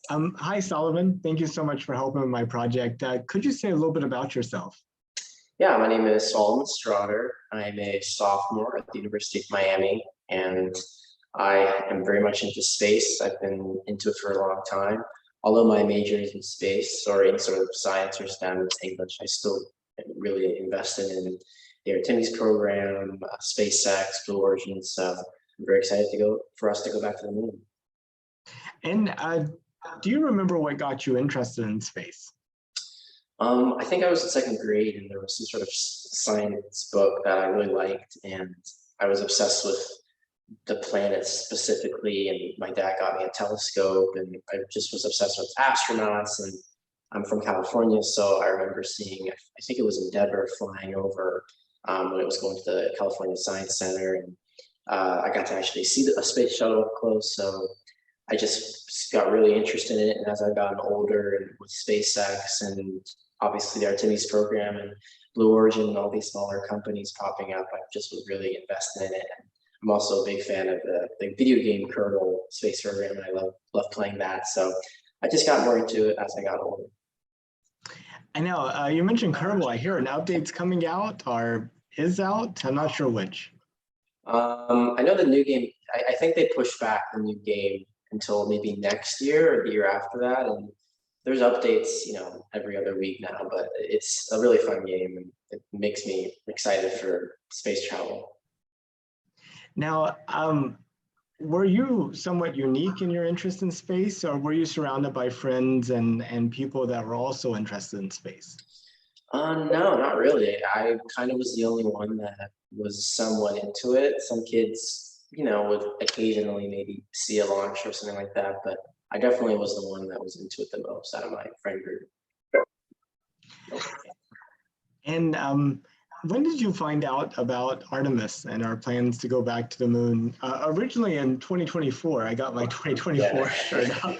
Hi, Solomon. Thank you so much for helping with my project. Could you say a little bit about yourself? Yeah, my name is Solomon Strader. I'm a sophomore at the University of Miami, and I am very much into space. I've been into it for a long time. Although my major is in space or in sort of science or STEM, it's English, I still am really invested in the Artemis program, SpaceX, Blue Origin. So I'm very excited for us to go back to the moon. And do you remember what got you interested in space? I think I was in second grade and there was some sort of science book that I really liked, and I was obsessed with the planets specifically, and my dad got me a telescope, and I just was obsessed with astronauts. And I'm from California, so I remember seeing, I think it was Endeavour flying over when it was going to the California Science Center, and I got to actually see a space shuttle up close. So I just got really interested in it, and as I've gotten older and with SpaceX and obviously the Artemis program and Blue Origin and all these smaller companies popping up, I just was really invested in it. And I'm also a big fan of the video game Kernel space program, and I love playing that. So I just got more into it as I got older. I know you mentioned Kernel. I hear an update's coming out or is out. I'm not sure which. I know the new game, I think they pushed back the new game until maybe next year or the year after that. And there's updates, every other week now, but it's a really fun game and it makes me excited for space travel. Now, were you somewhat unique in your interest in space, or were you surrounded by friends and people that were also interested in space? No, not really. I kind of was the only one that was somewhat into it. Some kids, would occasionally maybe see a launch or something like that, but I definitely was the one that was into it the most out of my friend group. And when did you find out about Artemis and our plans to go back to the moon? Originally in 2024, I got my 2024 shirt up.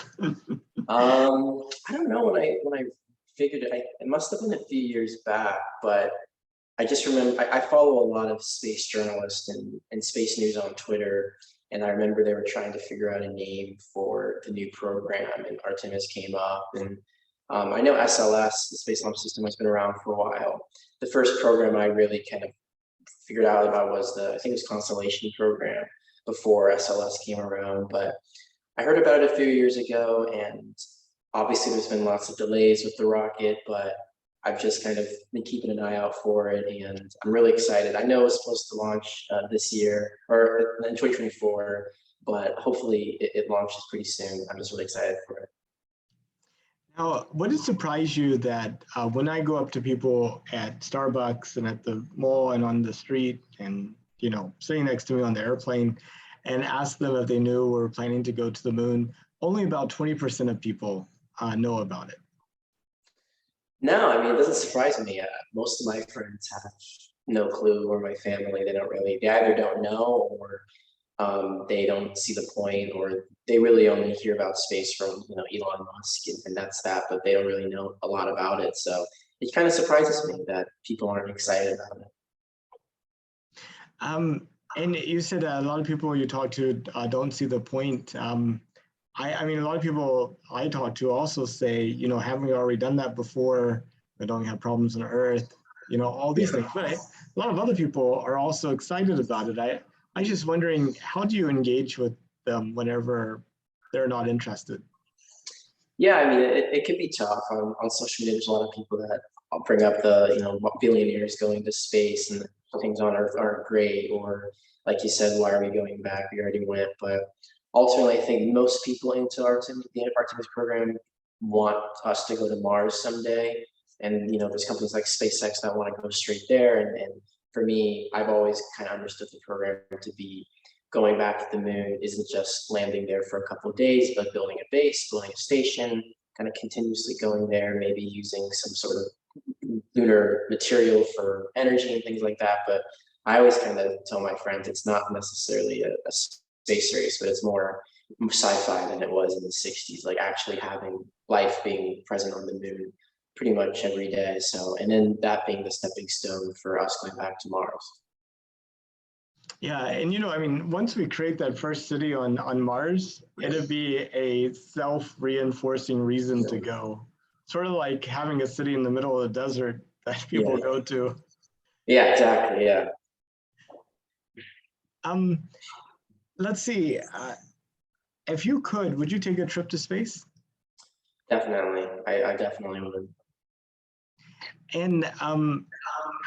I don't know when I figured it. It must have been a few years back, but I just remember I follow a lot of space journalists and space news on Twitter, and I remember they were trying to figure out a name for the new program, and Artemis came up. And I know SLS, the Space Launch System, has been around for a while. The first program I really kind of figured out about was I think it was Constellation program before SLS came around, but I heard about it a few years ago, and obviously there's been lots of delays with the rocket, but I've just kind of been keeping an eye out for it, and I'm really excited. I know it's supposed to launch this year or in 2024, but hopefully it launches pretty soon. I'm just really excited for it. Now, would it surprise you that when I go up to people at Starbucks and at the mall and on the street and, sitting next to me on the airplane and ask them if they knew we're planning to go to the moon, only about 20% of people know about it? No, I mean, it doesn't surprise me. Most of my friends have no clue, or my family, they either don't know, or they don't see the point, or they really only hear about space from, Elon Musk, and that's that, but they don't really know a lot about it. So it kind of surprises me that people aren't excited about it. And you said a lot of people you talk to don't see the point. I mean, a lot of people I talk to also say, haven't we already done that before? We don't have problems on Earth, all these things. But a lot of other people are also excited about it. I was just wondering, how do you engage with them whenever they're not interested? Yeah, I mean, it can be tough on social media. There's a lot of people that bring up the, billionaires going to space and things on Earth aren't great, or like you said, why are we going back? We already went. But ultimately, I think most people into the Artemis program want us to go to Mars someday. And, there's companies like SpaceX that want to go straight there. And for me, I've always kind of understood the program to be going back to the moon isn't just landing there for a couple of days, but building a base, building a station, kind of continuously going there, maybe using some sort of lunar material for energy and things like that. But I always kind of tell my friends it's not necessarily a space race, but it's more sci-fi than it was in the 60s, like actually having life being present on the moon pretty much every day. So, and then that being the stepping stone for us going back to Mars. Yeah, and I mean, once we create that first city on Mars, it'd be a self-reinforcing reason to go. Sort of like having a city in the middle of the desert that people Yeah. go to. Yeah, exactly. Yeah, Um, let's see. If you could, would you take a trip to space? definitely. I definitely would. And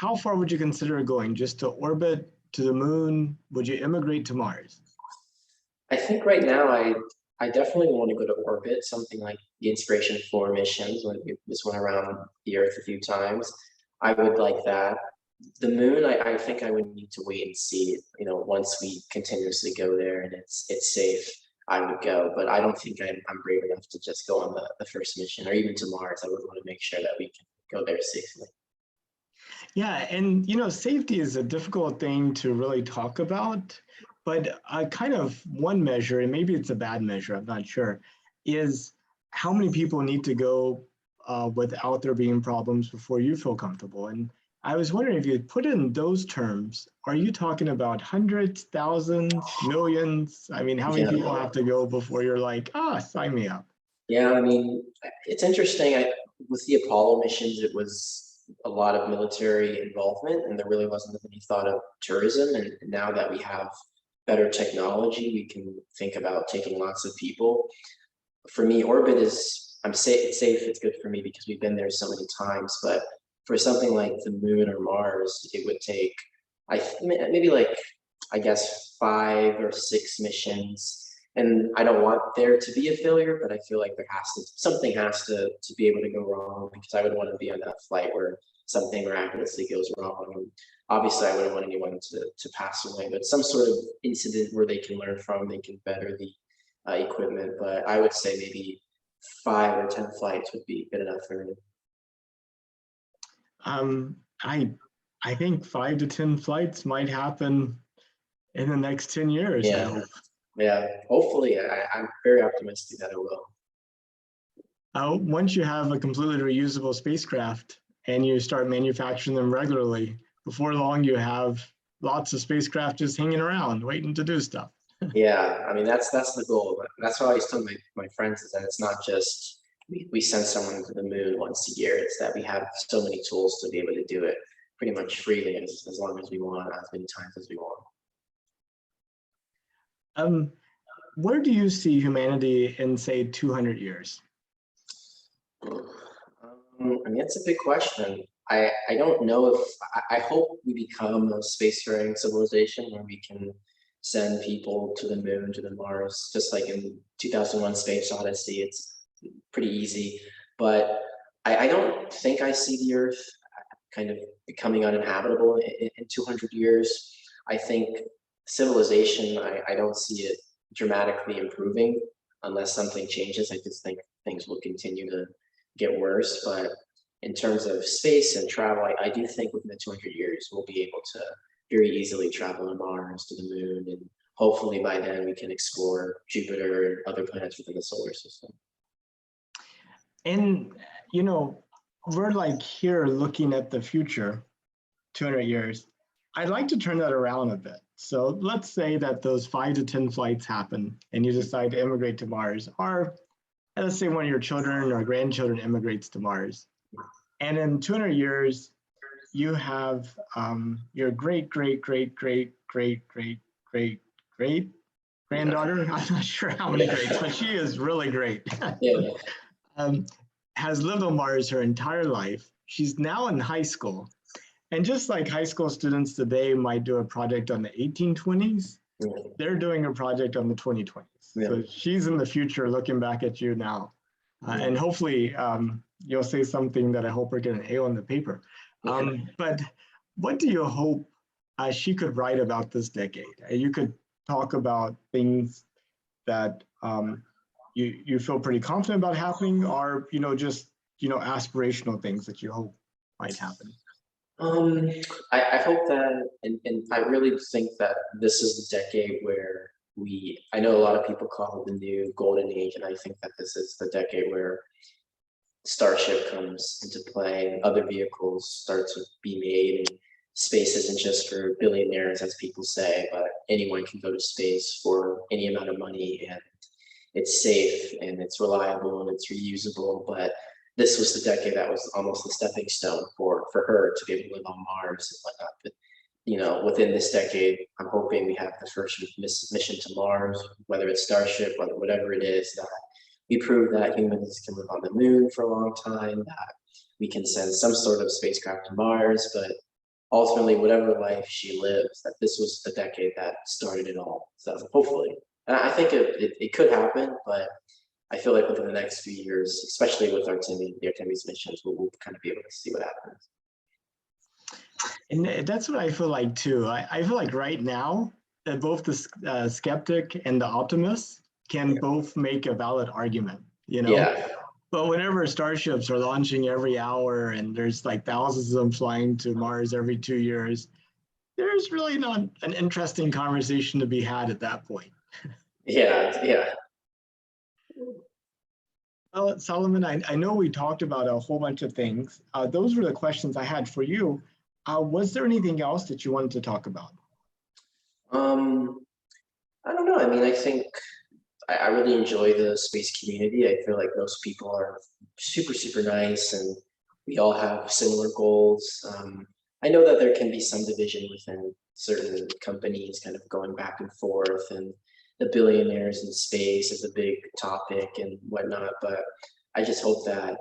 how far would you consider going? Just to orbit, to the moon? Would you immigrate to Mars? I think right now I definitely want to go to orbit, something like the Inspiration 4 missions when we just went around the Earth a few times. I would like that. The moon, I think I would need to wait and see. Once we continuously go there and it's safe, I would go. But I don't think I'm brave enough to just go on the first mission or even to Mars. I would want to make sure that we can go there safely. Yeah, and safety is a difficult thing to really talk about, but kind of one measure, and maybe it's a bad measure, I'm not sure, is how many people need to go without there being problems before you feel comfortable. And I was wondering if you put it in those terms, are you talking about hundreds, thousands, millions? I mean, how many Yeah. people have to go before you're like, sign me up? Yeah, I mean, it's interesting. With the Apollo missions, it was a lot of military involvement, and there really wasn't any thought of tourism. And now that we have better technology, we can think about taking lots of people. For me, orbit is I'm safe. It's safe. It's good for me because we've been there so many times. But for something like the moon or Mars, it would take maybe like I guess 5 or 6 missions. And I don't want there to be a failure, but I feel like something has to be able to go wrong because I would want to be on that flight where something miraculously goes wrong. And obviously, I wouldn't want anyone to pass away, but some sort of incident where they can learn from, they can better the equipment. But I would say maybe 5 or 10 flights would be good enough for me. Um, I I think 5 to 10 flights might happen in the next 10 years, I Yeah, hope. yeah. Hopefully, I'm very optimistic that it will. Once you have a completely reusable spacecraft and you start manufacturing them regularly, before long you have lots of spacecraft just hanging around waiting to do stuff. Yeah, I mean that's the goal. That's what I always tell my friends is that it's not just we send someone to the moon once a year. It's that we have so many tools to be able to do it pretty much freely as long as we want, as many times as we want. Um, where do you see humanity in, say, 200 years? I mean, that's a big question. I don't know if I hope we become a spacefaring civilization where we can send people to the moon, to the Mars, just like in 2001 Space Odyssey. It's pretty easy, but I don't think I see the Earth kind of becoming uninhabitable in 200 years. I think civilization, I don't see it dramatically improving unless something changes. I just think things will continue to get worse. But in terms of space and travel, I do think within the 200 years, we'll be able to very easily travel to Mars, to the moon, and hopefully by then we can explore Jupiter and other planets within the solar system. And, we're like here looking at the future, 200 years. I'd like to turn that around a bit. So let's say that those 5 to 10 flights happen and you decide to immigrate to Mars, or let's say one of your children or grandchildren immigrates to Mars. And in 200 years, you have your great, great, great, great, great, great, great, great granddaughter. I'm not sure how many greats, but she is really great. Yeah, um, has lived on Mars her entire life. She's now in high school. And just like high school students today might do a project on the 1820s, yeah, they're doing a project on the 2020s. yeah. So she's in the future looking back at you now. And hopefully you'll say something that I hope will get an A on the paper. But what do you hope she could write about this decade? You could talk about things that you feel pretty confident about happening, or just aspirational things that you hope might happen. Um, I hope that, and I really think that this is the decade where I know a lot of people call it the new golden age, and I think that this is the decade where Starship comes into play and other vehicles start to be made. And space isn't just for billionaires, as people say, but anyone can go to space for any amount of money, and it's safe and it's reliable and it's reusable. But this was the decade that was almost the stepping stone for her to be able to live on Mars and whatnot. But within this decade, I'm hoping we have the first mission to Mars, whether it's Starship, whatever it is, that we prove that humans can live on the moon for a long time, that we can send some sort of spacecraft to Mars, but ultimately, whatever life she lives, that this was the decade that started it all. So hopefully, and I think it could happen, but I feel like within the next few years, especially with the Artemis missions, we'll kind of be able to see what happens. And that's what I feel like too. I feel like right now that both the skeptic and the optimist can both make a valid argument, Yeah. But whenever starships are launching every hour and there's like thousands of them flying to Mars every 2 years, there's really not an interesting conversation to be had at that point. Yeah. Well, Solomon, I know we talked about a whole bunch of things. Those were the questions I had for you. Was there anything else that you wanted to talk about? I don't know. I mean, I think I really enjoy the space community. I feel like most people are super, super nice, and we all have similar goals. I know that there can be some division within certain companies, kind of going back and forth, and the billionaires in space is a big topic and whatnot. But I just hope that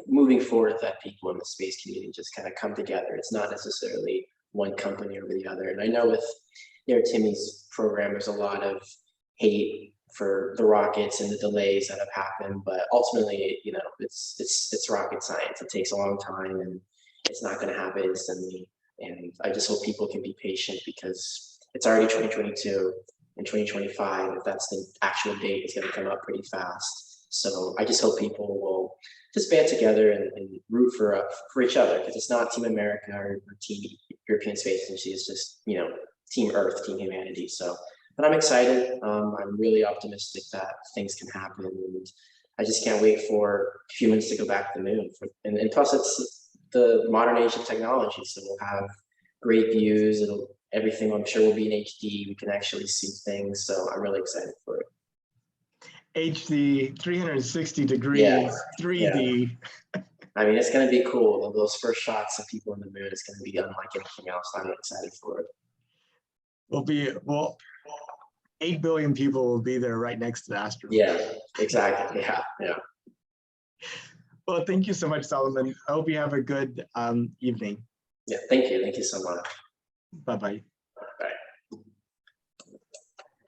moving forward, that people in the space community just kind of come together. It's not necessarily one company over the other. And I know with Timmy's program, there's a lot of hate for the rockets and the delays that have happened, but ultimately, it's rocket science. It takes a long time, and it's not going to happen instantly. And I just hope people can be patient, because it's already 2022, and 2025, if that's the actual date, is going to come up pretty fast. So I just hope people will just band together and root for each other, because it's not Team America or Team European Space Agency. It's just Team Earth, Team Humanity. So, but I'm excited. I'm really optimistic that things can happen, and I just can't wait for humans to go back to the moon. And plus, it's the modern age of technology, so we'll have great views. Everything, I'm sure, will be in HD. We can actually see things. So I'm really excited for it. HD, 360 degrees, 3D. Yeah. I mean, it's going to be cool. Those first shots of people on the moon is going to be unlike anything else. I'm excited for it. 8 billion people will be there right next to the asteroid. Yeah, exactly. Yeah. Well, thank you so much, Solomon. I hope you have a good evening. Yeah, thank you. Thank you so much. Bye-bye.